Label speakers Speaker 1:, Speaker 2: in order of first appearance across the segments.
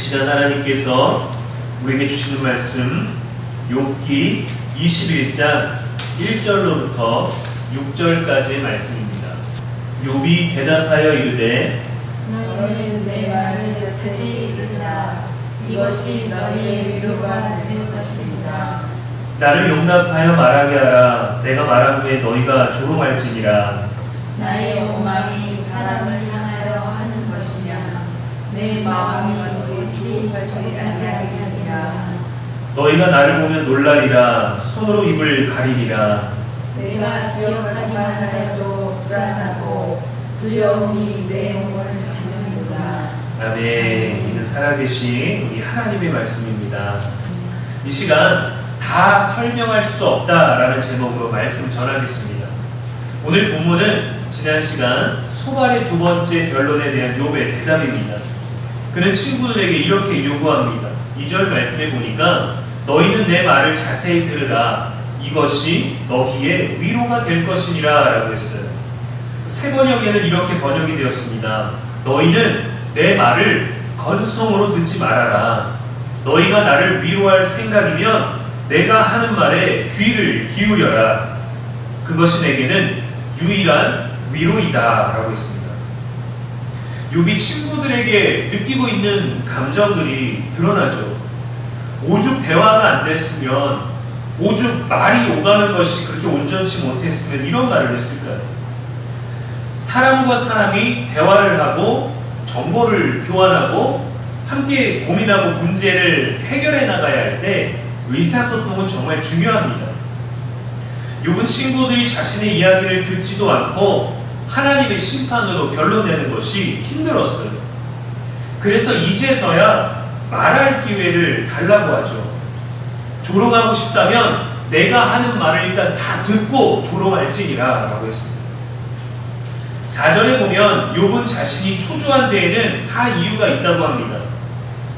Speaker 1: 시간 하나님께서 우리에게 주시는 말씀 욥기 21장 1절로부터 6절까지의 말씀입니다. 욥이 대답하여 이르되
Speaker 2: 너희는 내 말을 자세히 들으라. 이것이 너희의 위로가 될 것입니다.
Speaker 1: 나를 용납하여 말하게 하라. 내가 말한 후에 너희가 조롱할지니라.
Speaker 2: 나의 오만이 사람을 향하여 하는 것이냐. 내 마음이 지치지 아니하리라.
Speaker 1: 너희가 나를 보면 놀라리라. 손으로 입을 가리리라.
Speaker 2: 내가 기억하기만 하여도 불안하고 두려움이 내 몸을 잡는구나.
Speaker 1: 아멘. 이는 살아계신 우리 하나님의 말씀입니다. 이 시간 다 설명할 수 없다라는 제목으로 말씀 전하겠습니다. 오늘 본문은 지난 시간 소발의 두 번째 변론에 대한 욥의 대답입니다. 그는 친구들에게 이렇게 요구합니다. 2절 말씀에 보니까 너희는 내 말을 자세히 들으라. 이것이 너희의 위로가 될 것이니라 라고 했어요. 새 번역에는 이렇게 번역이 되었습니다. 너희는 내 말을 건성으로 듣지 말아라. 너희가 나를 위로할 생각이면 내가 하는 말에 귀를 기울여라. 그것이 내게는 유일한 위로이다 라고 했습니다. 욥이 친구들에게 느끼고 있는 감정들이 드러나죠. 오죽 대화가 안 됐으면, 오죽 말이 오가는 것이 그렇게 온전치 못했으면 이런 말을 했을까요? 사람과 사람이 대화를 하고 정보를 교환하고 함께 고민하고 문제를 해결해 나가야 할 때 의사소통은 정말 중요합니다. 욥은 친구들이 자신의 이야기를 듣지도 않고 하나님의 심판으로 결론내는 것이 힘들었어요. 그래서 이제서야 말할 기회를 달라고 하죠. 조롱하고 싶다면 내가 하는 말을 일단 다 듣고 조롱할지니라 라고 했습니다. 4절에 보면 욥은 자신이 초조한 데에는 다 이유가 있다고 합니다.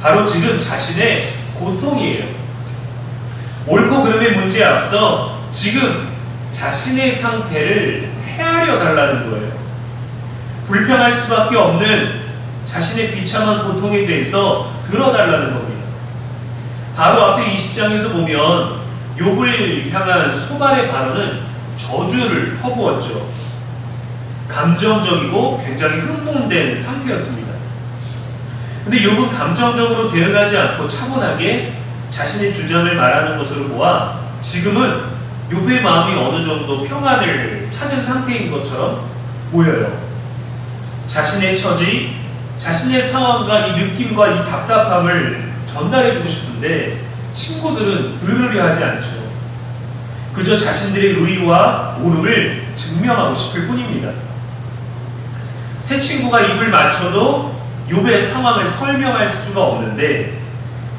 Speaker 1: 바로 지금 자신의 고통이에요. 옳고 그름의 문제에 앞서 지금 자신의 상태를 헤아려 달라는 거예요. 불평할 수밖에 없는 자신의 비참한 고통에 대해서 들어달라는 겁니다. 바로 앞에 20장에서 보면 욥을 향한 소발의 발언은 저주를 퍼부었죠. 감정적이고 굉장히 흥분된 상태였습니다. 근데 욥은 감정적으로 대응하지 않고 차분하게 자신의 주장을 말하는 것으로 보아 지금은 욥의 마음이 어느 정도 평안을 찾은 상태인 것처럼 보여요. 자신의 처지, 자신의 상황과 이 느낌과 이 답답함을 전달해주고 싶은데 친구들은 들으려 하지 않죠. 그저 자신들의 의와 옳음을 증명하고 싶을 뿐입니다. 새 친구가 입을 맞춰도 욥의 상황을 설명할 수가 없는데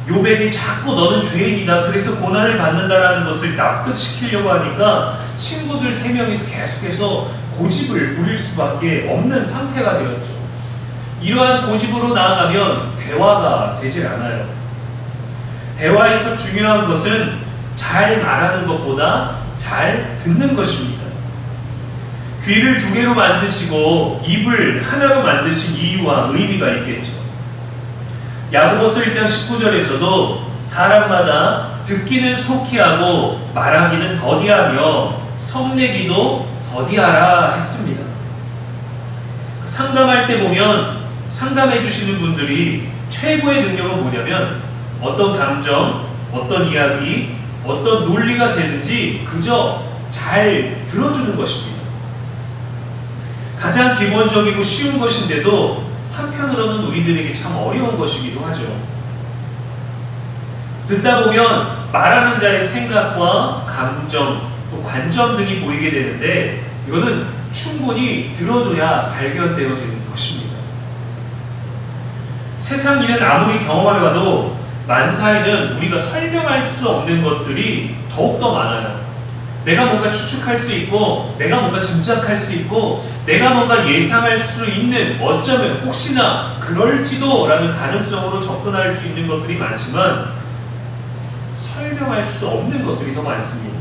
Speaker 1: 욥에게 자꾸 너는 죄인이다, 그래서 고난을 받는다라는 것을 납득시키려고 하니까 친구들 3명이서 계속해서 고집을 부릴 수밖에 없는 상태가 되었죠. 이러한 고집으로 나아가면 대화가 되질 않아요. 대화에서 중요한 것은 잘 말하는 것보다 잘 듣는 것입니다. 귀를 2개로 만드시고 입을 하나로 만드신 이유와 의미가 있겠죠. 야고보서 1장 19절에서도 사람마다 듣기는 속히 하고 말하기는 더디하며 성내기도 더디하라 했습니다. 상담할 때 보면 상담해 주시는 분들이 최고의 능력은 뭐냐면 어떤 감정, 어떤 이야기, 어떤 논리가 되든지 그저 잘 들어주는 것입니다. 가장 기본적이고 쉬운 것인데도 한편으로는 우리들에게 참 어려운 것이기도 하죠. 듣다 보면 말하는 자의 생각과 감정, 또 관점 등이 보이게 되는데 이거는 충분히 들어줘야 발견되어지는 것입니다. 세상 일은 아무리 경험해봐도 만사에는 우리가 설명할 수 없는 것들이 더욱더 많아요. 내가 뭔가 추측할 수 있고, 내가 뭔가 짐작할 수 있고, 내가 뭔가 예상할 수 있는, 어쩌면 혹시나 그럴지도 라는 가능성으로 접근할 수 있는 것들이 많지만 설명할 수 없는 것들이 더 많습니다.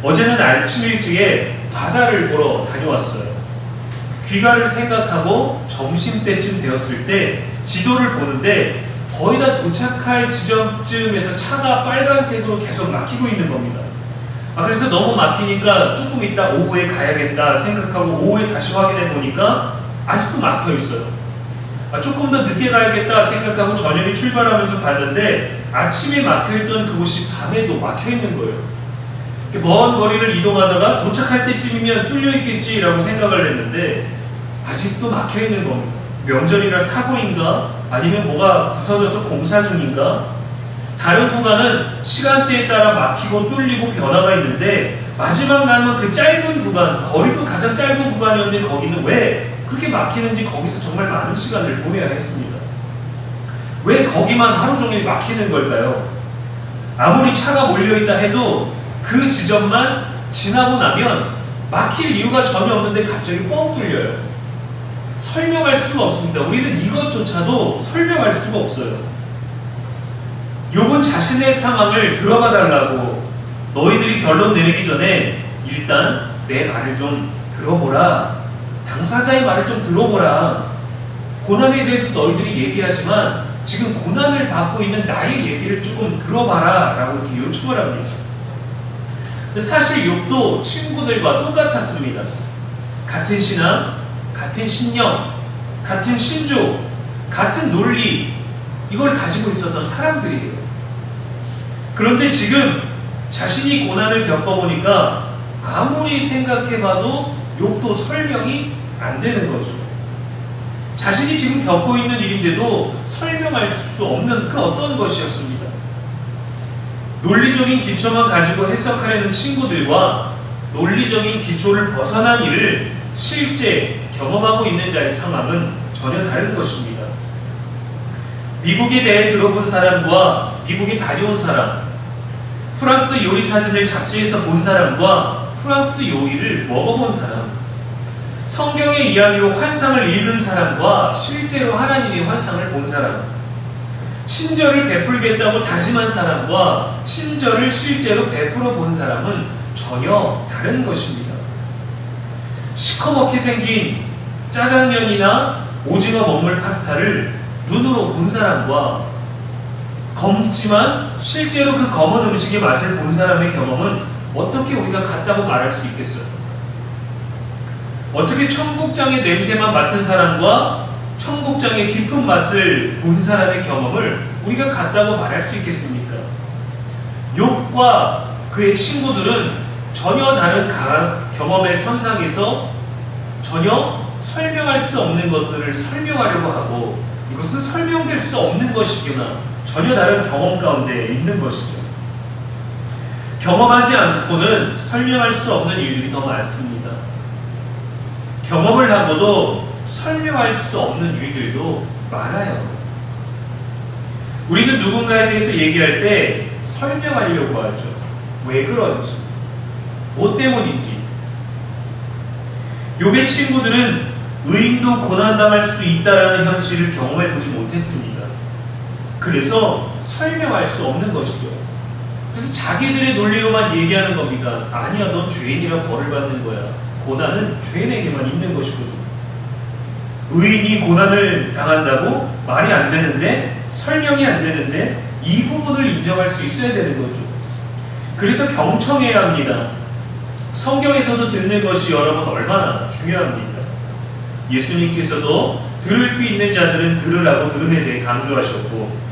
Speaker 1: 어제는 아침 일찍에 바다를 보러 다녀왔어요. 귀가를 생각하고 점심때쯤 되었을 때 지도를 보는데 거의 다 도착할 지점쯤에서 차가 빨간색으로 계속 막히고 있는 겁니다. 그래서 너무 막히니까 조금 이따 오후에 가야겠다 생각하고 오후에 다시 확인해 보니까 아직도 막혀 있어요. 조금 더 늦게 가야겠다 생각하고 저녁에 출발하면서 봤는데 아침에 막혀있던 그곳이 밤에도 막혀있는 거예요. 먼 거리를 이동하다가 도착할 때쯤이면 뚫려있겠지라고 생각을 했는데 아직도 막혀있는 겁니다. 명절이라 사고인가? 아니면 뭐가 부서져서 공사 중인가? 다른 구간은 시간대에 따라 막히고 뚫리고 변화가 있는데 마지막 남은 그 짧은 구간, 거리도 가장 짧은 구간이었는데 거기는 왜 그렇게 막히는지 거기서 정말 많은 시간을 보내야 했습니다. 왜 거기만 하루 종일 막히는 걸까요? 아무리 차가 몰려있다 해도 그 지점만 지나고 나면 막힐 이유가 전혀 없는데 갑자기 뻥 뚫려요. 설명할 수가 없습니다. 우리는 이것조차도 설명할 수가 없어요. 욥은 자신의 상황을 들어봐 달라고 너희들이 결론 내리기 전에 일단 내 말을 좀 들어보라. 당사자의 말을 좀 들어보라. 고난에 대해서 너희들이 얘기하지만 지금 고난을 받고 있는 나의 얘기를 조금 들어봐라 라고 이렇게 요청을 합니다. 사실 욥도 친구들과 똑같았습니다. 같은 신앙, 같은 신념, 같은 신조, 같은 논리 이걸 가지고 있었던 사람들이에요. 그런데 지금 자신이 고난을 겪어보니까 아무리 생각해봐도 욥도 설명이 안 되는 거죠. 자신이 지금 겪고 있는 일인데도 설명할 수 없는 그 어떤 것이었습니다. 논리적인 기초만 가지고 해석하려는 친구들과 논리적인 기초를 벗어난 일을 실제 경험하고 있는 자의 상황은 전혀 다른 것입니다. 미국에 대해 들어본 사람과 미국에 다녀온 사람, 프랑스 요리 사진을 잡지에서 본 사람과 프랑스 요리를 먹어본 사람, 성경의 이야기로 환상을 읽은 사람과 실제로 하나님의 환상을 본 사람, 친절을 베풀겠다고 다짐한 사람과 친절을 실제로 베풀어 본 사람은 전혀 다른 것입니다. 시커멓게 생긴 짜장면이나 오징어 먹물 파스타를 눈으로 본 사람과 검지만 실제로 그 검은 음식의 맛을 본 사람의 경험은 어떻게 우리가 같다고 말할 수 있겠어요? 어떻게 청국장의 냄새만 맡은 사람과 청국장의 깊은 맛을 본 사람의 경험을 우리가 같다고 말할 수 있겠습니까? 욥과 그의 친구들은 전혀 다른 경험의 선상에서 전혀 설명할 수 없는 것들을 설명하려고 하고 이것은 설명될 수 없는 것이구나 전혀 다른 경험 가운데 있는 것이죠. 경험하지 않고는 설명할 수 없는 일들이 더 많습니다. 경험을 하고도 설명할 수 없는 일들도 많아요. 우리는 누군가에 대해서 얘기할 때 설명하려고 하죠. 왜 그런지, 뭐 때문인지. 욥의 친구들은 의인도 고난당할 수 있다라는 현실을 경험해보지 못했습니다. 그래서 설명할 수 없는 것이죠. 그래서 자기들의 논리로만 얘기하는 겁니다. 아니야, 넌 죄인이라 벌을 받는 거야. 고난은 죄인에게만 있는 것이거든. 의인이 고난을 당한다고 말이 안 되는데, 설명이 안 되는데 이 부분을 인정할 수 있어야 되는 거죠. 그래서 경청해야 합니다. 성경에서도 듣는 것이 여러분 얼마나 중요합니다. 예수님께서도 들을 귀 있는 자들은 들으라고 들음에 대해 강조하셨고,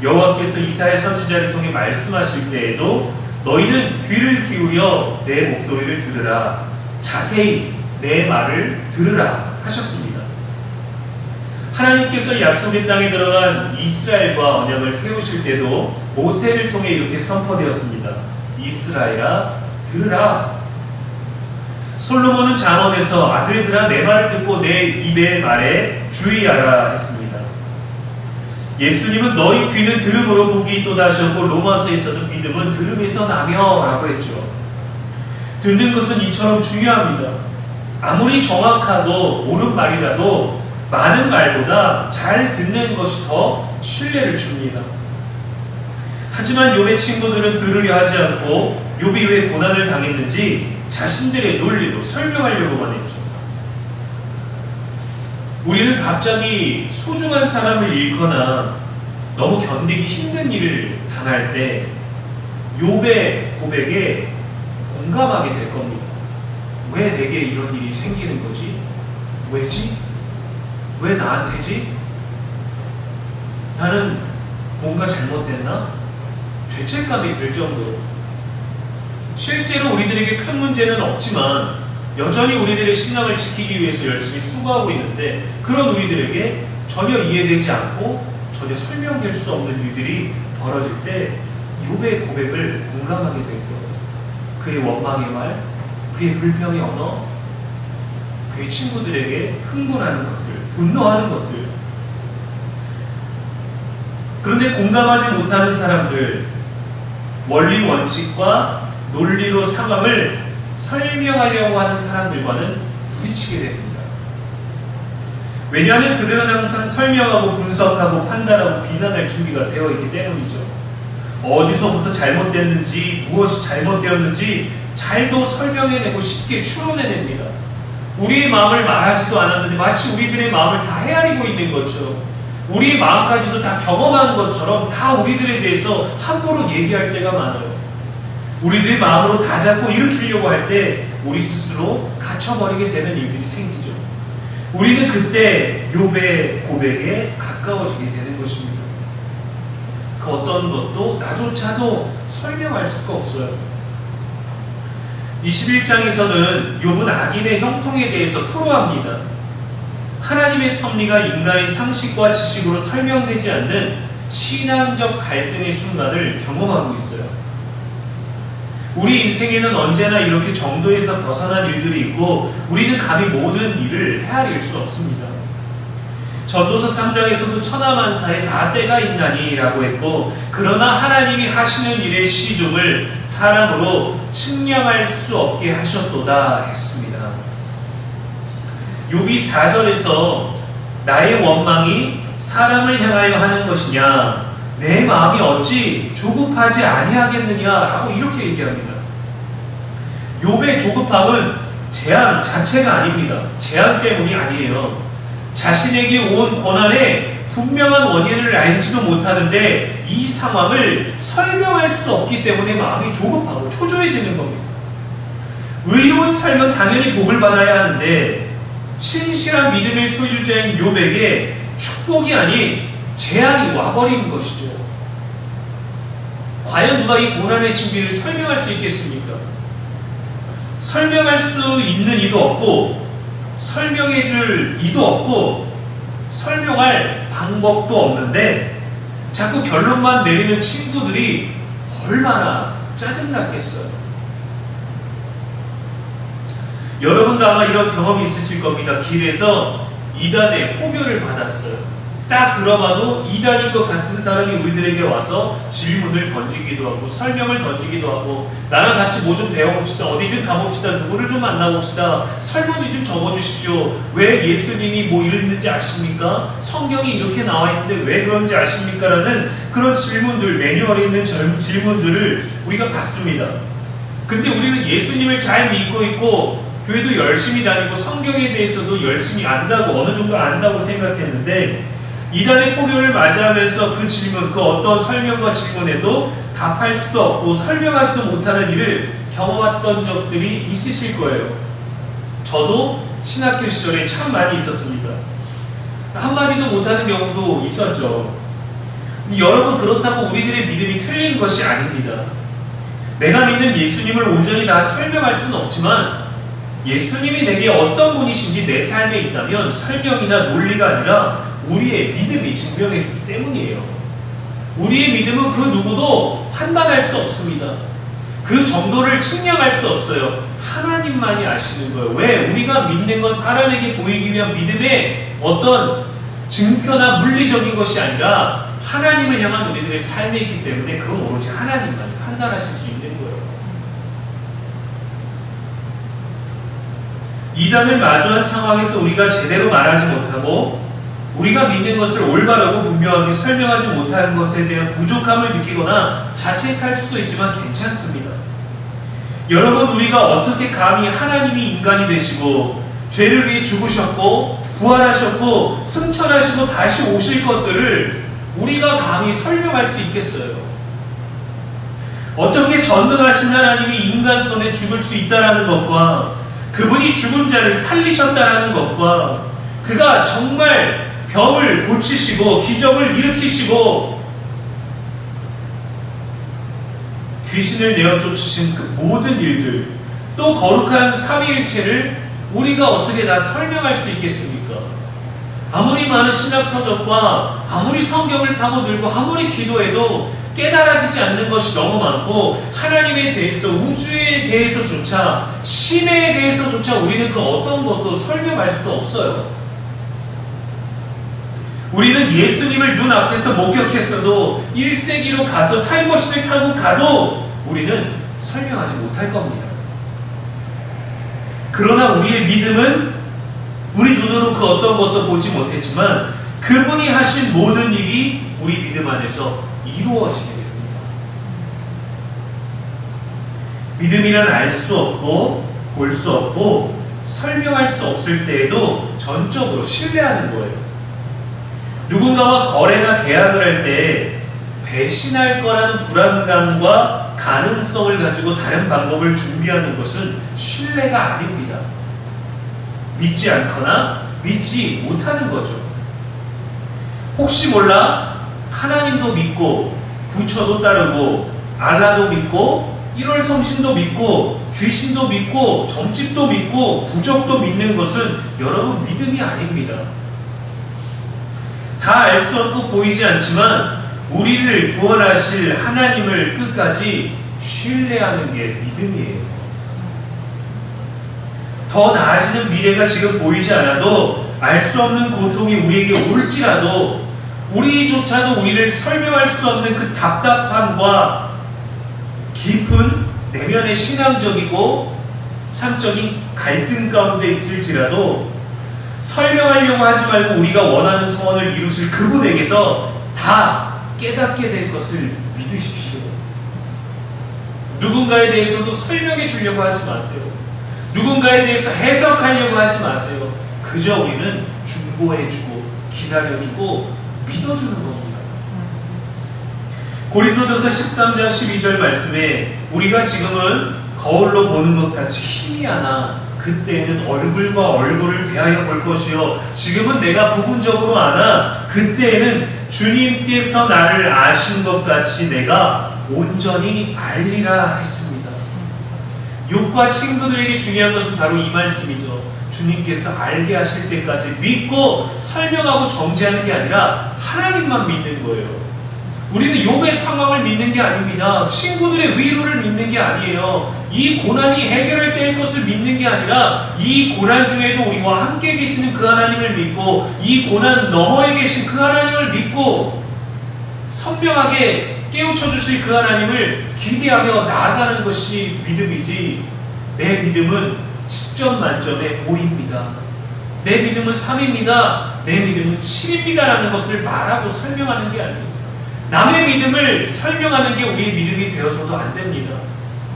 Speaker 1: 여호와께서 이사야 선지자를 통해 말씀하실 때에도 너희는 귀를 기울여 내 목소리를 들으라, 자세히 내 말을 들으라 하셨습니다. 하나님께서 약속의 땅에 들어간 이스라엘과 언약을 세우실 때도 모세를 통해 이렇게 선포되었습니다. 이스라엘아 들으라. 솔로몬은 잠언에서 아들들아 내 말을 듣고 내 입의 말에 주의하라 했습니다. 예수님은 너희 귀는 들음으로 복이 있도다 하셨고, 로마서에서도 믿음은 들음에서 나며 라고 했죠. 듣는 것은 이처럼 중요합니다. 아무리 정확하고 옳은 말이라도 많은 말보다 잘 듣는 것이 더 신뢰를 줍니다. 하지만 욥의 친구들은 들으려 하지 않고 욥이 왜 고난을 당했는지 자신들의 논리로 설명하려고만 했죠. 우리는 갑자기 소중한 사람을 잃거나 너무 견디기 힘든 일을 당할 때 욥의 고백에 공감하게 될 겁니다. 왜 내게 이런 일이 생기는 거지? 왜지? 왜 나한테지? 나는 뭔가 잘못됐나? 죄책감이 들 정도로. 실제로 우리들에게 큰 문제는 없지만 여전히 우리들의 신앙을 지키기 위해서 열심히 수고하고 있는데 그런 우리들에게 전혀 이해되지 않고 전혀 설명될 수 없는 일들이 벌어질 때 욥의 고백을 공감하게 될 거예요. 그의 원망의 말, 그의 불평의 언어, 그의 친구들에게 흥분하는 것들, 분노하는 것들. 그런데 공감하지 못하는 사람들, 원리 원칙과 논리로 상황을 설명하려고 하는 사람들과는 부딪히게 됩니다. 왜냐하면 그들은 항상 설명하고 분석하고 판단하고 비난할 준비가 되어 있기 때문이죠. 어디서부터 잘못됐는지, 무엇이 잘못되었는지 잘도 설명해내고 쉽게 추론해냅니다. 우리의 마음을 말하지도 않았는데 마치 우리들의 마음을 다 헤아리고 있는 것처럼, 우리의 마음까지도 다 경험한 것처럼 다 우리들에 대해서 함부로 얘기할 때가 많아요. 우리들의 마음으로 다 잡고 일으키려고 할 때 우리 스스로 갇혀버리게 되는 일들이 생기죠. 우리는 그때 욥의 고백에 가까워지게 되는 것입니다. 그 어떤 것도 나조차도 설명할 수가 없어요. 21장에서는 욥은 악인의 형통에 대해서 토로합니다. 하나님의 섭리가 인간의 상식과 지식으로 설명되지 않는 신앙적 갈등의 순간을 경험하고 있어요. 우리 인생에는 언제나 이렇게 정도에서 벗어난 일들이 있고 우리는 감히 모든 일을 헤아릴 수 없습니다. 전도서 3장에서도 천하만사에 다 때가 있나니 라고 했고, 그러나 하나님이 하시는 일의 시종을 사람으로 측량할 수 없게 하셨도다 했습니다. 욥이 4절에서 나의 원망이 사람을 향하여 하는 것이냐, 내 마음이 어찌 조급하지 아니하겠느냐라고 이렇게 얘기합니다. 욥의 조급함은 재앙 자체가 아닙니다. 재앙 때문이 아니에요. 자신에게 온 고난의 분명한 원인을 알지도 못하는데 이 상황을 설명할 수 없기 때문에 마음이 조급하고 초조해지는 겁니다. 의로운 삶은 당연히 복을 받아야 하는데 신실한 믿음의 소유자인 욥에게 축복이 아닌 재앙이 와버린 것이죠. 과연 누가 이 고난의 신비를 설명할 수 있겠습니까? 설명할 수 있는 이도 없고 설명해줄 이도 없고 설명할 방법도 없는데 자꾸 결론만 내리는 친구들이 얼마나 짜증났겠어요. 여러분도 아마 이런 경험이 있으실 겁니다. 길에서 이단의 포교를 받았어요. 딱 들어봐도 이단인 것 같은 사람이 우리들에게 와서 질문을 던지기도 하고 설명을 던지기도 하고, 나랑 같이 뭐 좀 배워봅시다, 어디든 가봅시다, 누구를 좀 만나봅시다, 설문지 좀 적어주십시오, 왜 예수님이 뭐 이랬는지 아십니까? 성경이 이렇게 나와 있는데 왜 그런지 아십니까? 라는 그런 질문들, 매뉴얼에 있는 질문들을 우리가 받습니다. 근데 우리는 예수님을 잘 믿고 있고 교회도 열심히 다니고 성경에 대해서도 열심히 안다고, 어느 정도 안다고 생각했는데 이단의 포교를 맞이하면서 그 질문, 그 어떤 설명과 질문에도 답할 수도 없고 설명하지도 못하는 일을 경험했던 적들이 있으실 거예요. 저도 신학교 시절에 참 많이 있었습니다. 한마디도 못하는 경우도 있었죠. 여러분, 그렇다고 우리들의 믿음이 틀린 것이 아닙니다. 내가 믿는 예수님을 온전히 다 설명할 수는 없지만 예수님이 내게 어떤 분이신지 내 삶에 있다면 설명이나 논리가 아니라 우리의 믿음이 증명해 주기 때문이에요. 우리의 믿음은 그 누구도 판단할 수 없습니다. 그 정도를 측량할 수 없어요. 하나님만이 아시는 거예요. 왜? 우리가 믿는 건 사람에게 보이기 위한 믿음의 어떤 증표나 물리적인 것이 아니라 하나님을 향한 우리들의 삶에 있기 때문에 그건 오로지 하나님만 판단하실 수 있는 거예요. 이단을 마주한 상황에서 우리가 제대로 말하지 못하고 우리가 믿는 것을 올바르고 분명하게 설명하지 못하는 것에 대한 부족함을 느끼거나 자책할 수도 있지만 괜찮습니다. 여러분, 우리가 어떻게 감히 하나님이 인간이 되시고 죄를 위해 죽으셨고 부활하셨고 승천하시고 다시 오실 것들을 우리가 감히 설명할 수 있겠어요? 어떻게 전능하신 하나님이 인간 손에 죽을 수 있다라는 것과 그분이 죽은 자를 살리셨다라는 것과 그가 정말 병을 고치시고 기적을 일으키시고 귀신을 내어 쫓으신 그 모든 일들, 또 거룩한 삼위일체를 우리가 어떻게 다 설명할 수 있겠습니까? 아무리 많은 신학 서적과 아무리 성경을 파고들고 아무리 기도해도 깨달아지지 않는 것이 너무 많고, 하나님에 대해서, 우주에 대해서조차, 신에 대해서조차 우리는 그 어떤 것도 설명할 수 없어요. 우리는 예수님을 눈앞에서 목격했어도 1세기로 가서 타임머신을 타고 가도 우리는 설명하지 못할 겁니다. 그러나 우리의 믿음은 우리 눈으로 그 어떤 것도 보지 못했지만 그분이 하신 모든 일이 우리 믿음 안에서 이루어지게 됩니다. 믿음이란 알 수 없고 볼 수 없고 설명할 수 없을 때에도 전적으로 신뢰하는 거예요. 누군가와 거래나 계약을 할 때 배신할 거라는 불안감과 가능성을 가지고 다른 방법을 준비하는 것은 신뢰가 아닙니다. 믿지 않거나 믿지 못하는 거죠. 혹시 몰라 하나님도 믿고 부처도 따르고 알라도 믿고 1월 성신도 믿고 귀신도 믿고 점집도 믿고 부적도 믿는 것은 여러분 믿음이 아닙니다. 다 알 수 없고 보이지 않지만 우리를 구원하실 하나님을 끝까지 신뢰하는 게 믿음이에요. 더 나아지는 미래가 지금 보이지 않아도 알 수 없는 고통이 우리에게 올지라도 우리조차도 우리를 설명할 수 없는 그 답답함과 깊은 내면의 신앙적이고 삶적인 갈등 가운데 있을지라도 설명하려고 하지 말고 우리가 원하는 소원을 이루실 그분에게서 다 깨닫게 될 것을 믿으십시오. 누군가에 대해서도 설명해 주려고 하지 마세요. 누군가에 대해서 해석하려고 하지 마세요. 그저 우리는 중보해주고 기다려주고 믿어주는 겁니다. 고린도전서 13장 12절 말씀에 우리가 지금은 거울로 보는 것 같이 희미하나 그때에는 얼굴과 얼굴을 대하여 볼 것이요 지금은 내가 부분적으로 아나 그때에는 주님께서 나를 아신 것 같이 내가 온전히 알리라 했습니다. 욥과 친구들에게 중요한 것은 바로 이 말씀이죠. 주님께서 알게 하실 때까지 믿고 설명하고 정죄하는 게 아니라 하나님만 믿는 거예요. 우리는 욥의 상황을 믿는 게 아닙니다. 친구들의 위로를 믿는 게 아니에요. 이 고난이 해결될 것을 믿는 게 아니라 이 고난 중에도 우리와 함께 계시는 그 하나님을 믿고 이 고난 너머에 계신 그 하나님을 믿고 선명하게 깨우쳐 주실 그 하나님을 기대하며 나아가는 것이 믿음이지, 내 믿음은 10점 만점에 5입니다. 내 믿음은 3입니다. 내 믿음은 7입니다. 라는 것을 말하고 설명하는 게 아니에요. 남의 믿음을 설명하는 게 우리의 믿음이 되어서도 안 됩니다.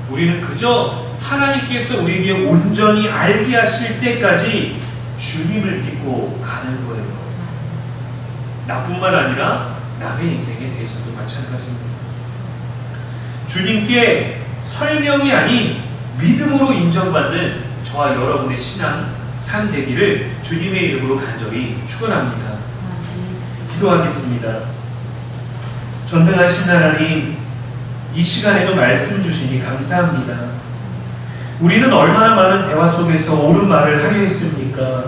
Speaker 1: 우리는 그저 하나님께서 우리에게 온전히 알게 하실 때까지 주님을 믿고 가는 거예요. 나뿐만 아니라 남의 인생에 대해서도 마찬가지입니다. 주님께 설명이 아닌 믿음으로 인정받는 저와 여러분의 신앙 삶 되기를 주님의 이름으로 간절히 축원합니다. 기도하겠습니다. 전능하신 하나님, 이 시간에도 말씀 주시니 감사합니다. 우리는 얼마나 많은 대화 속에서 옳은 말을 하려 했습니까?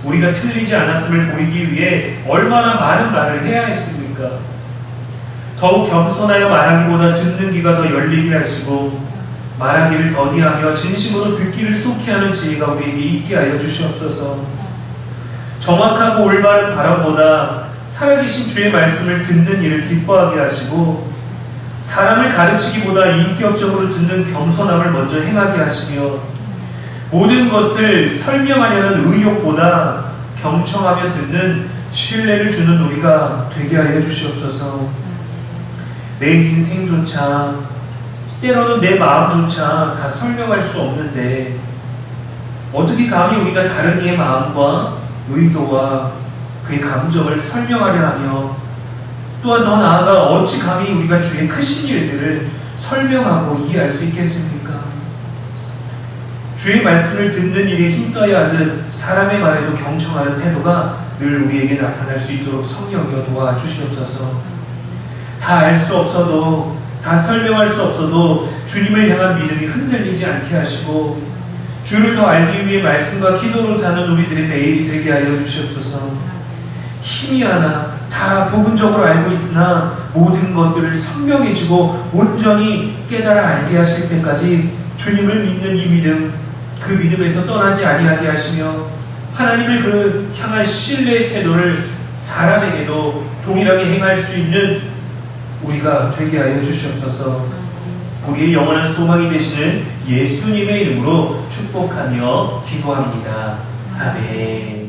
Speaker 1: 우리가 틀리지 않았음을 보이기 위해 얼마나 많은 말을 해야 했습니까? 더욱 겸손하여 말하기보다 듣는 귀가 더 열리게 하시고 말하기를 더디하며 진심으로 듣기를 속히 하는 지혜가 우리에게 있게 하여 주시옵소서. 정확하고 올바른 발언보다 살아계신 주의 말씀을 듣는 일을 기뻐하게 하시고 사람을 가르치기보다 인격적으로 듣는 겸손함을 먼저 행하게 하시며 모든 것을 설명하려는 의욕보다 경청하며 듣는 신뢰를 주는 우리가 되게 하여 주시옵소서. 내 인생조차 때로는 내 마음조차 다 설명할 수 없는데 어떻게 감히 우리가 다른 이의 마음과 의도와 그의 감정을 설명하려 하며 또한 더 나아가 어찌 감히 우리가 주의 크신 일들을 설명하고 이해할 수 있겠습니까? 주의 말씀을 듣는 일에 힘써야 하듯 사람의 말에도 경청하는 태도가 늘 우리에게 나타날 수 있도록 성령이여 도와주시옵소서. 다 알 수 없어도, 다 설명할 수 없어도 주님을 향한 믿음이 흔들리지 않게 하시고 주를 더 알기 위해 말씀과 기도로 사는 우리들의 매일이 되게 하여 주시옵소서. 힘이 하나 다 부분적으로 알고 있으나 모든 것들을 선명해지고 온전히 깨달아 알게 하실 때까지 주님을 믿는 이 믿음, 그 믿음에서 떠나지 아니하게 하시며 하나님을 그 향한 신뢰의 태도를 사람에게도 동일하게 행할 수 있는 우리가 되게 하여 주시옵소서. 우리의 영원한 소망이 되시는 예수님의 이름으로 축복하며 기도합니다. 아멘.